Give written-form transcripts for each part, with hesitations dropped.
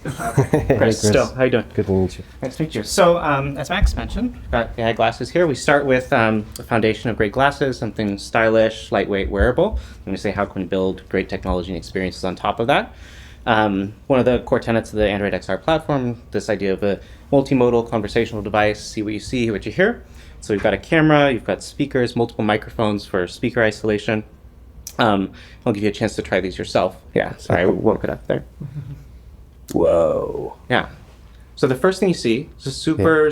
Chris, still, how you doing? Good to meet you. Nice to meet you. So, as Max mentioned, we've got AI glasses here. We start with the foundation of great glasses, something stylish, lightweight, wearable. And we say, how can we build great technology and experiences on top of that? One of the core tenets of the Android XR platform, this idea of a multimodal conversational device, see what you see, hear what you hear. So we've got a camera, you've got speakers, multiple microphones for speaker isolation. I'll give you a chance to try these yourself. Yeah, sorry, I woke it up there. Whoa. Yeah. So the first thing you see is a super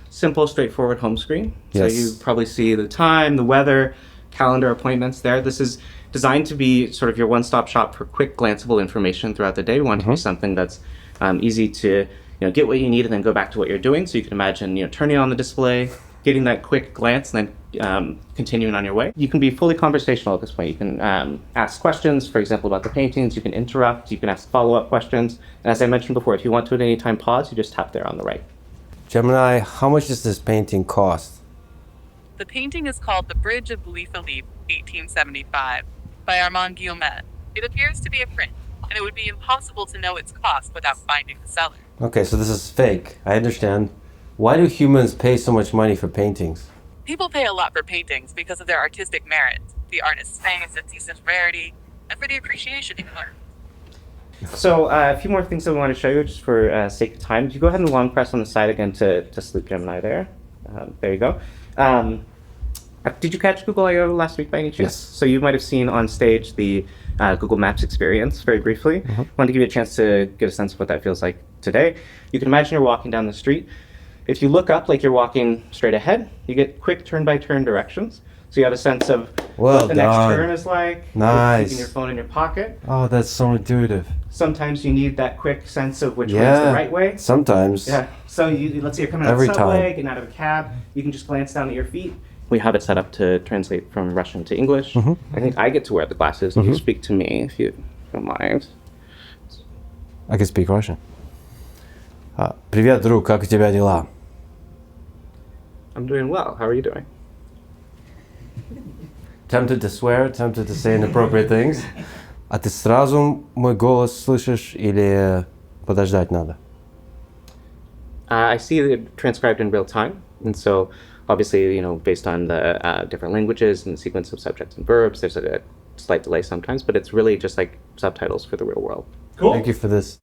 simple, straightforward home screen. Yes. So you probably see the time, the weather, calendar appointments there. This is designed to be sort of your one-stop shop for quick, glanceable information throughout the day. We want it to be something that's easy to get what you need and then go back to what you're doing. So you can imagine turning on the display, getting that quick glance, and then continuing on your way. You can be fully conversational at this point. You can ask questions, for example, about the paintings. You can interrupt. You can ask follow-up questions. And as I mentioned before, if you want to at any time pause, you just tap there on the right. Gemini, how much does this painting cost? The painting is called The Bridge of Louis Philippe, 1875, by Armand Guillaumet. It appears to be a print, and it would be impossible to know its cost without finding the seller. Okay, so this is fake. I understand. Why do humans pay so much money for paintings? People pay a lot for paintings because of their artistic merit, the artist's face, its decent rarity, and for the appreciation they learn. So a few more things that we want to show you just for sake of time. If you go ahead and long press on the side again to sleep Gemini there. There you go. Did you catch Google I/O last week by any chance? Yes. So you might have seen on stage the Google Maps experience very briefly. Wanted to give you a chance to get a sense of what that feels like today. You can imagine you're walking down the street. If you look up like you're walking straight ahead, you get quick turn-by-turn directions. So you have a sense of what the next turn is like. Nice. Keeping your phone in your pocket. Oh, that's so intuitive. Sometimes you need that quick sense of which way is the right way. Sometimes. Yeah. So let's say you're coming out of the subway, getting out of a cab. You can just glance down at your feet. We have it set up to translate from Russian to English. I think I get to wear the glasses and you speak to me if you don't mind. I can speak Russian. Привет, друг, как у тебя дела? I'm doing well. How are you doing? Tempted to swear, tempted to say inappropriate things. А ты сразу мой голос слышишь или подождать надо? I see it transcribed in real time. And so obviously, based on the different languages and the sequence of subjects and verbs, there's a slight delay sometimes, but it's really just like subtitles for the real world. Cool. Thank you for this.